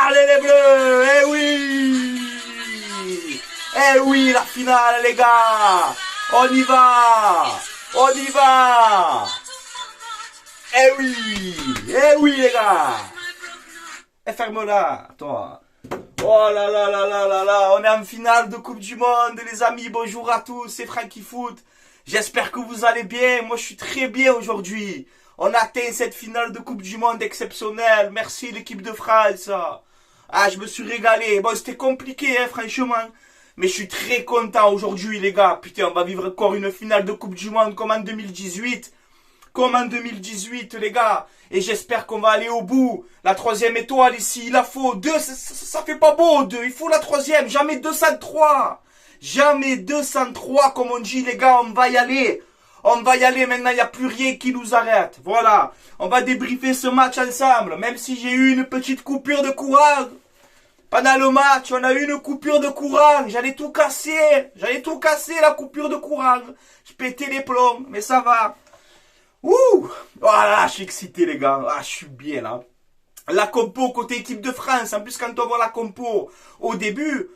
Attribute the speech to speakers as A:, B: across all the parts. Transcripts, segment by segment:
A: Allez les bleus, eh oui! Eh oui, la finale les gars! On y va! On y va! Eh oui les gars! Et ferme-la, toi! Oh là là là là là là, on est en finale de Coupe du Monde, les amis, bonjour à tous, c'est Franky Foot. J'espère que vous allez bien, moi je suis très bien aujourd'hui. On a atteint cette finale de Coupe du Monde exceptionnelle, merci l'équipe de France. Ah, je me suis régalé, bon c'était compliqué hein, franchement. Mais je suis très content aujourd'hui les gars, putain on va vivre encore une finale de Coupe du Monde comme en 2018. Comme en 2018 les gars. Et j'espère qu'on va aller au bout. La troisième étoile ici, il la faut. Deux, ça fait pas beau deux. Il faut la troisième. Jamais 203. Jamais 203 comme on dit les gars. On va y aller. On va y aller maintenant. Il n'y a plus rien qui nous arrête. Voilà. On va débriefer ce match ensemble. Même si j'ai eu une petite coupure de courant. Pendant le match, on a eu une coupure de courant. J'allais tout casser. J'allais tout casser la coupure de courant. Je pétais les plombs. Mais ça va. Ouh! Voilà, je suis excité les gars. Ah, je suis bien là. La compo côté équipe de France. En plus, quand on voit la compo au début,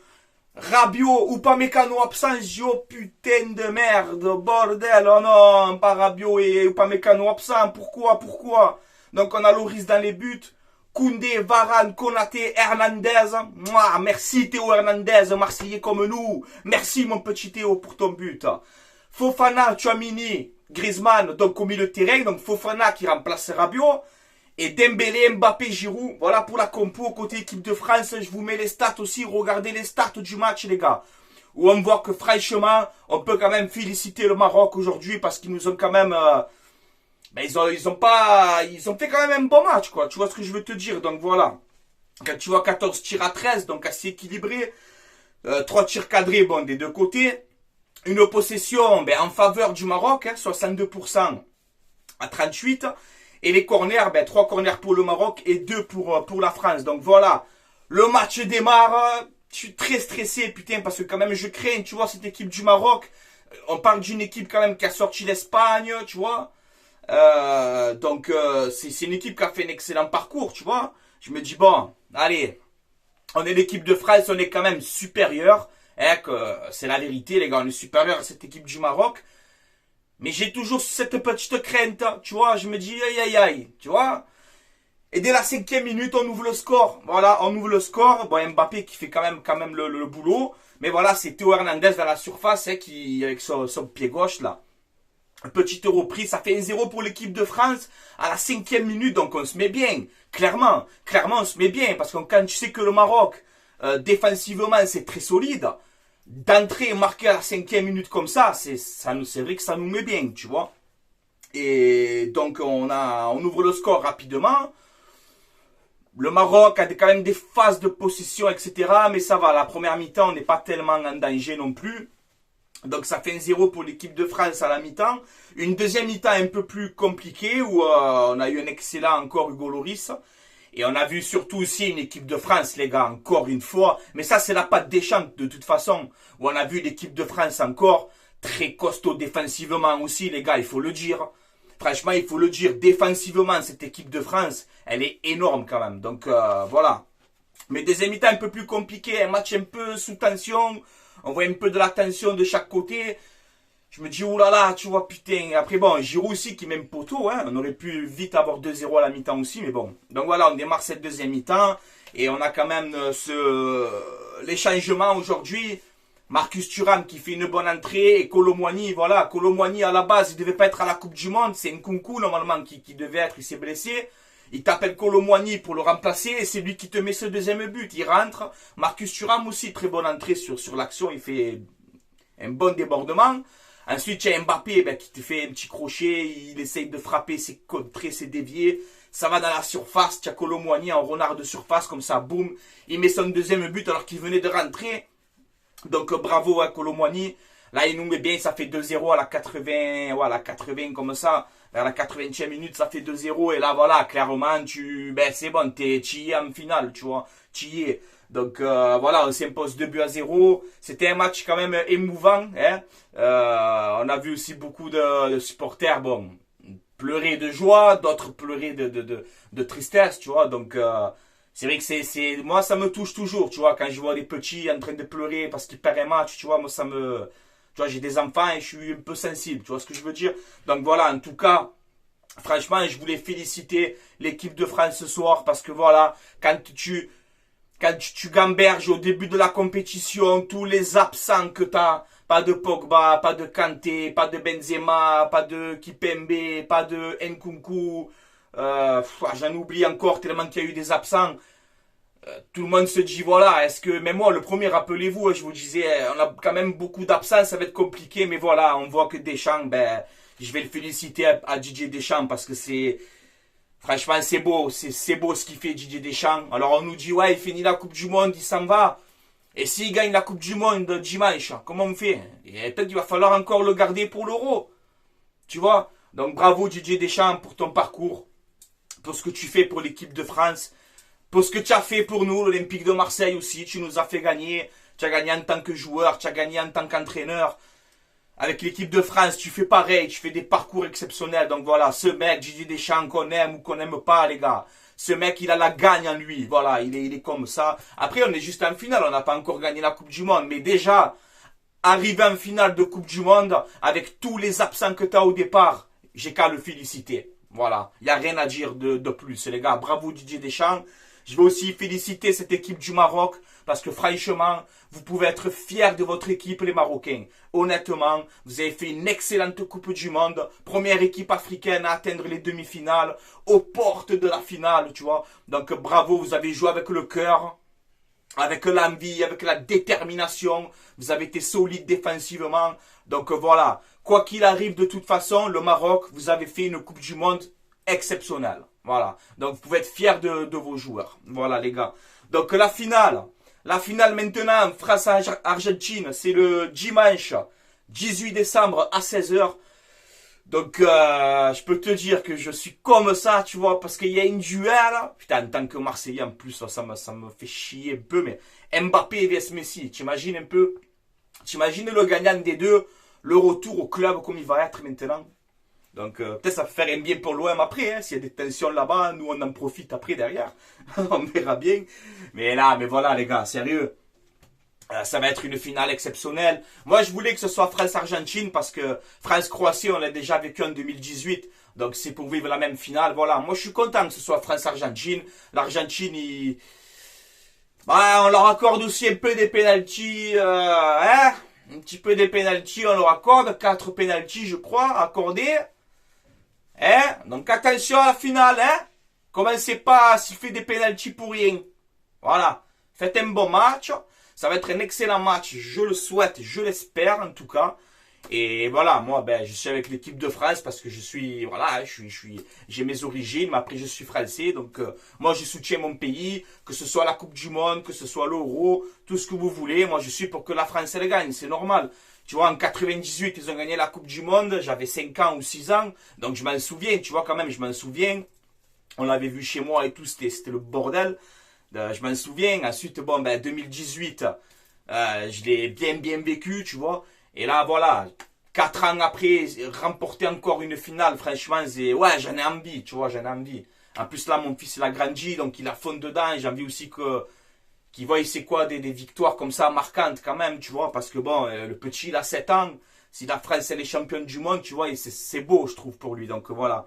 A: Rabiot ou Upamecano absent, oh putain de merde, bordel. Oh non, pas Rabiot et Upamecano absent. Pourquoi? Donc on a Loris dans les buts. Koundé, Varane, Konaté, Hernandez. Mouah, merci Théo Hernandez, Marseillais comme nous. Merci mon petit Théo pour ton but. Fofana, Tchouamini, Griezmann, donc au milieu de terrain, donc Fofana qui remplace Rabiot, et Dembélé, Mbappé, Giroud, voilà pour la compo côté équipe de France, je vous mets les stats aussi, regardez les stats du match les gars, où on voit que franchement, on peut quand même féliciter le Maroc aujourd'hui, parce qu'ils nous ont quand même, ils ont fait quand même un bon match quoi, tu vois ce que je veux te dire, donc voilà, quand tu vois 14 tirs à 13, donc assez équilibré, 3 tirs cadrés, bon, des deux côtés, une possession en faveur du Maroc, 62% à 38. Et les corners, 3 corners pour le Maroc et 2 pour la France. Donc voilà, le match démarre. Je suis très stressé, putain, parce que quand même je crains, tu vois, cette équipe du Maroc. On parle d'une équipe quand même qui a sorti l'Espagne, tu vois. C'est une équipe qui a fait un excellent parcours, tu vois. Je me dis, bon, allez, on est l'équipe de France, on est quand même supérieur. Que c'est la vérité les gars, on est supérieur à cette équipe du Maroc, mais j'ai toujours cette petite crainte, tu vois, je me dis aïe, tu vois, et dès la 5e minute on ouvre le score, voilà, on ouvre le score, bon Mbappé qui fait quand même le boulot, mais voilà, c'est Théo Hernandez dans la surface, qui avec son pied gauche là, petite reprise, ça fait 1-0 pour l'équipe de France à la 5e minute, donc on se met bien, clairement on se met bien, parce que quand tu sais que le Maroc, défensivement c'est très solide, d'entrer marqué à la 5e minute comme ça, c'est vrai que ça nous met bien, tu vois. Et donc on ouvre le score rapidement. Le Maroc a quand même des phases de possession, etc. Mais ça va, la première mi-temps, on n'est pas tellement en danger non plus. Donc ça fait 1-0 pour l'équipe de France à la mi-temps. Une deuxième mi-temps un peu plus compliquée où on a eu un excellent encore Hugo Lloris. Et on a vu surtout aussi une équipe de France, les gars, encore une fois. Mais ça, c'est la patte Deschamps, de toute façon. Où on a vu l'équipe de France encore très costaud défensivement aussi, les gars, il faut le dire. Franchement, il faut le dire. Défensivement, cette équipe de France, elle est énorme quand même. Donc, voilà. Mais des mi-temps un peu plus compliqués, un match un peu sous tension. On voit un peu de la tension de chaque côté. Je me dis, oulala, tu vois, putain. Après, bon, Giroud aussi qui m'aime poteau, hein. On aurait pu vite avoir 2-0 à la mi-temps aussi, mais bon. Donc voilà, on démarre cette deuxième mi-temps. Et on a quand même les changements aujourd'hui. Marcus Thuram qui fait une bonne entrée. Et Kolo Muani, voilà. Kolo Muani, à la base, il devait pas être à la Coupe du Monde. C'est Nkunku, normalement, qui devait être. Il s'est blessé. Il t'appelle Kolo Muani pour le remplacer. Et c'est lui qui te met ce deuxième but. Il rentre. Marcus Thuram aussi, très bonne entrée sur l'action. Il fait un bon débordement. Ensuite, il y a Mbappé qui te fait un petit crochet, il essaye de frapper, c'est contré, c'est dévié. Ça va dans la surface, tu as Kolo Muani en renard de surface, comme ça, boum. Il met son deuxième but alors qu'il venait de rentrer. Donc bravo à Kolo Muani. Là, il nous met bien, ça fait 2-0 à la 80, voilà, 80 comme ça. Vers la 80e minute, ça fait 2-0. Et là, voilà, clairement, c'est bon, tu y es en finale, tu vois. Tu y es. Donc voilà, on s'impose 2-0. C'était un match quand même émouvant. Hein. On a vu aussi beaucoup de supporters, pleurer de joie, d'autres pleurer de tristesse, tu vois. Donc C'est vrai que moi, ça me touche toujours, tu vois, quand je vois des petits en train de pleurer parce qu'ils perdent un match, tu vois, moi, tu vois, j'ai des enfants et je suis un peu sensible, tu vois ce que je veux dire? Donc voilà, en tout cas, franchement, je voulais féliciter l'équipe de France ce soir parce que voilà, quand tu gamberges au début de la compétition, tous les absents que t'as, pas de Pogba, pas de Kanté, pas de Benzema, pas de Kipembe, pas de Nkunku, j'en oublie encore tellement qu'il y a eu des absents. Tout le monde se dit voilà, est-ce que, même moi le premier, rappelez-vous, je vous disais, on a quand même beaucoup d'absents, ça va être compliqué, mais voilà, on voit que Deschamps, ben, je vais le féliciter à Didier Deschamps parce que franchement, c'est beau ce qu'il fait Didier Deschamps. Alors on nous dit ouais, il finit la Coupe du Monde, il s'en va. Et s'il gagne la Coupe du Monde dimanche, comment on fait? Et peut-être qu'il va falloir encore le garder pour l'Euro. Tu vois? Donc bravo Didier Deschamps pour ton parcours, pour ce que tu fais pour l'équipe de France, pour ce que tu as fait pour nous, l'Olympique de Marseille aussi. Tu nous as fait gagner. Tu as gagné en tant que joueur, tu as gagné en tant qu'entraîneur. Avec l'équipe de France, tu fais pareil, tu fais des parcours exceptionnels. Donc voilà, ce mec, Didier Deschamps, qu'on aime ou qu'on n'aime pas, les gars. Ce mec, il a la gagne en lui. Voilà, il est comme ça. Après, on est juste en finale, on n'a pas encore gagné la Coupe du Monde. Mais déjà, arriver en finale de Coupe du Monde, avec tous les absents que tu as au départ, j'ai qu'à le féliciter. Voilà, il n'y a rien à dire de plus, les gars. Bravo Didier Deschamps. Je vais aussi féliciter cette équipe du Maroc parce que franchement, vous pouvez être fiers de votre équipe, les Marocains. Honnêtement, vous avez fait une excellente Coupe du Monde. Première équipe africaine à atteindre les demi-finales, aux portes de la finale, tu vois. Donc bravo, vous avez joué avec le cœur, avec l'envie, avec la détermination. Vous avez été solide défensivement. Donc voilà, quoi qu'il arrive de toute façon, le Maroc, vous avez fait une Coupe du Monde exceptionnelle. Voilà. Donc vous pouvez être fiers de vos joueurs. Voilà les gars. Donc la finale. La finale maintenant, France-Argentine, c'est le dimanche 18 décembre à 16h. Donc je peux te dire que je suis comme ça, tu vois, parce qu'il y a une duel. Putain, en tant que Marseillais en plus, ça me fait chier un peu, mais Mbappé vs Messi, t'imagines un peu? T'imagines le gagnant des deux, le retour au club comme il va être maintenant? Donc peut-être ça peut faire un bien pour l'OM après, hein, s'il y a des tensions là-bas, nous on en profite après derrière, on verra bien. Mais là, mais voilà les gars, sérieux, ça va être une finale exceptionnelle. Moi je voulais que ce soit France-Argentine parce que France-Croatie on l'a déjà vécu en 2018, donc c'est pour vivre la même finale. Voilà, moi je suis content que ce soit France-Argentine. L'Argentine, bah, on leur accorde aussi un peu des pénaltys, hein, un petit peu des pénaltys, on leur accorde 4 pénaltys je crois, accordés. Hein? Donc attention à la finale, hein? Commencez pas à siffler des pénaltys pour rien. Voilà. Faites un bon match. Ça va être un excellent match. Je le souhaite, je l'espère en tout cas. Et voilà, moi, ben, je suis avec l'équipe de France parce que je suis, voilà, j'ai mes origines, mais après je suis français, donc moi je soutiens mon pays, que ce soit la Coupe du Monde, que ce soit l'Euro, tout ce que vous voulez. Moi, je suis pour que la France elle gagne, c'est normal. Tu vois, en 98, ils ont gagné la Coupe du Monde, j'avais 5 ans ou 6 ans, donc je m'en souviens, tu vois, quand même, je m'en souviens. On l'avait vu chez moi et tout, c'était le bordel. Je m'en souviens. Ensuite, bon, ben, 2018, je l'ai bien vécu, tu vois. Et là, voilà, 4 ans après, remporter encore une finale, franchement, ouais, j'en ai envie, tu vois, j'en ai envie. En plus, là, mon fils, il a grandi, donc il a fond dedans, et j'ai envie aussi qu'il voit, c'est quoi, des victoires comme ça, marquantes quand même, tu vois, parce que bon, le petit, il a 7 ans, si la France, elle est championne du monde, tu vois, c'est beau, je trouve, pour lui, donc voilà.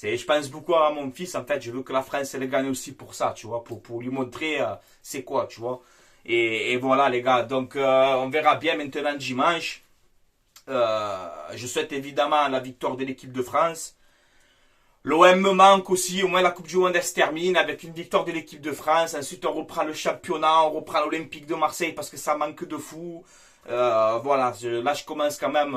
A: Je pense beaucoup à mon fils, en fait, je veux que la France, elle gagne aussi pour ça, tu vois, pour lui montrer c'est quoi, tu vois. Et voilà, les gars, donc on verra bien maintenant dimanche. Je souhaite évidemment la victoire de l'équipe de France. L'OM me manque aussi, au moins la Coupe du Monde elle se termine avec une victoire de l'équipe de France. Ensuite on reprend le championnat, on reprend l'Olympique de Marseille parce que ça manque de fou. Voilà, là je commence quand même...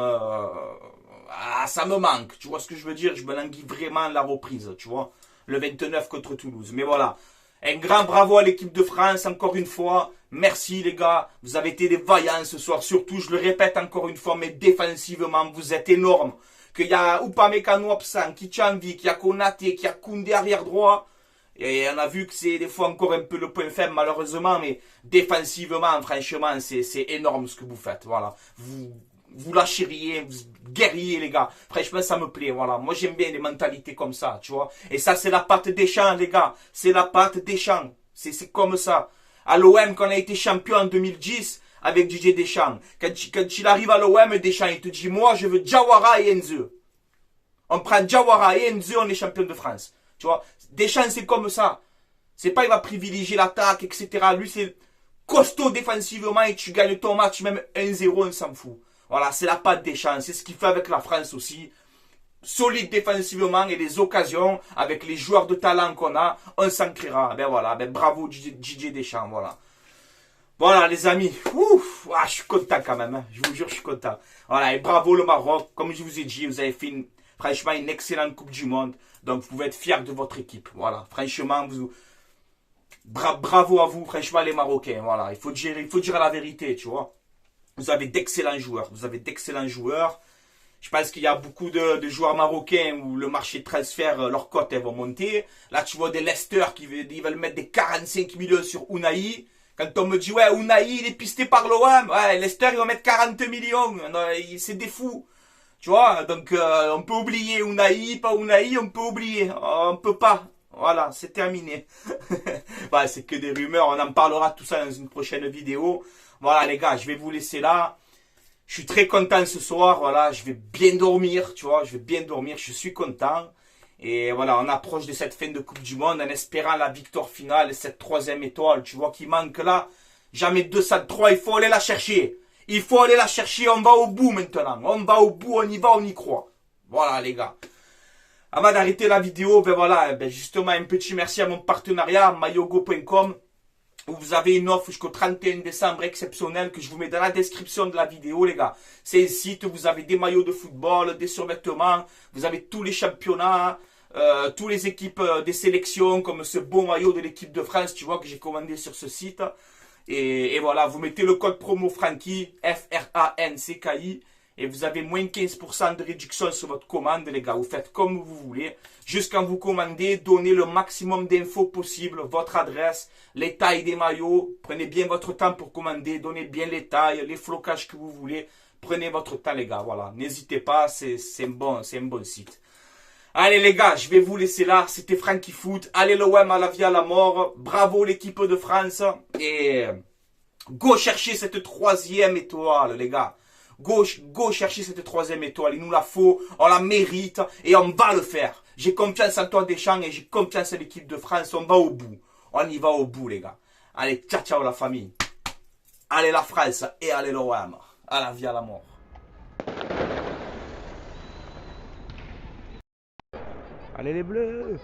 A: ça me manque, tu vois ce que je veux dire? Je me languis vraiment la reprise, tu vois. Le 29 contre Toulouse. Mais voilà, un grand bravo à l'équipe de France, encore une fois. Merci les gars, vous avez été des vaillants ce soir. Surtout, je le répète encore une fois, mais défensivement, vous êtes énormes. Qu'il y a Upamecano absent, Kichanvi, qu'il y a Konaté, qu'il y a Koundé arrière droit. Et on a vu que c'est des fois encore un peu le point faible malheureusement, mais défensivement, franchement, c'est énorme ce que vous faites. Voilà, vous lâchez rien, vous guerriez les gars. Franchement, ça me plaît, voilà. Moi, j'aime bien les mentalités comme ça, tu vois. Et ça, c'est la patte Deschamps, les gars. C'est la patte Deschamps. C'est comme ça. À l'OM, quand on a été champion en 2010 avec Didier Deschamps, quand il arrive à l'OM, Deschamps, il te dit, moi, je veux Diawara et Enzo. On prend Diawara et Enzo, on est champion de France. Tu vois, Deschamps, c'est comme ça. C'est pas, il va privilégier l'attaque, etc. Lui, c'est costaud défensivement et tu gagnes ton match, même 1-0, on s'en fout. Voilà, c'est la patte Deschamps. C'est ce qu'il fait avec la France aussi. Solide défensivement et les occasions, avec les joueurs de talent qu'on a, on s'en créera. Ben voilà, ben bravo Didier Deschamps, voilà. Voilà les amis, ouf, je suis content quand même, hein. Je vous jure, je suis content. Voilà, et bravo le Maroc, comme je vous ai dit, vous avez fait franchement une excellente Coupe du Monde. Donc vous pouvez être fiers de votre équipe. Voilà, franchement, bravo à vous, franchement les Marocains. Voilà, il faut dire la vérité, tu vois. Vous avez d'excellents joueurs, Je pense qu'il y a beaucoup de joueurs marocains où le marché de transfert, leurs cotes elles vont monter. Là, tu vois des Leicester ils veulent mettre des 45 millions sur Unai. Quand on me dit, ouais, Unai, il est pisté par l'OM. Ouais, Leicester, ils vont mettre 40 millions. C'est des fous. Tu vois, donc on peut oublier Unai, pas Unai, on peut oublier. On peut pas. Voilà, c'est terminé. Ouais, c'est que des rumeurs. On en parlera tout ça dans une prochaine vidéo. Voilà, les gars, je vais vous laisser là. Je suis très content ce soir, voilà, je vais bien dormir, tu vois, je vais bien dormir, je suis content. Et voilà, on approche de cette fin de Coupe du Monde en espérant la victoire finale, cette troisième étoile, tu vois, qui manque là. Jamais 203, il faut aller la chercher. Il faut aller la chercher, on va au bout maintenant. On va au bout, on y va, on y croit. Voilà les gars. Avant d'arrêter la vidéo, ben voilà, ben justement un petit merci à mon partenariat, mayogo.com. Où vous avez une offre jusqu'au 31 décembre exceptionnelle que je vous mets dans la description de la vidéo, les gars. C'est un site où vous avez des maillots de football, des survêtements, vous avez tous les championnats, tous les équipes des sélections, comme ce beau maillot de l'équipe de France, tu vois, que j'ai commandé sur ce site. Et voilà, vous mettez le code promo Francky, F-R-A-N-C-K-I, et vous avez moins 15% de réduction sur votre commande, les gars. Vous faites comme vous voulez. Juste quand vous commandez, donnez le maximum d'infos possible, votre adresse, les tailles des maillots. Prenez bien votre temps pour commander, donnez bien les tailles, les flocages que vous voulez. Prenez votre temps, les gars. Voilà, n'hésitez pas, c'est un bon site. Allez, les gars, je vais vous laisser là. C'était Francky Foot. Allez, l'OM à la vie à la mort. Bravo l'équipe de France. Et go chercher cette troisième étoile, les gars. Go chercher cette troisième étoile, il nous la faut, on la mérite et on va le faire. J'ai confiance en toi Deschamps et j'ai confiance en l'équipe de France, on va au bout. On y va au bout les gars. Allez, ciao ciao la famille. Allez la France et allez l'OM. À la vie à la mort.
B: Allez les Bleus!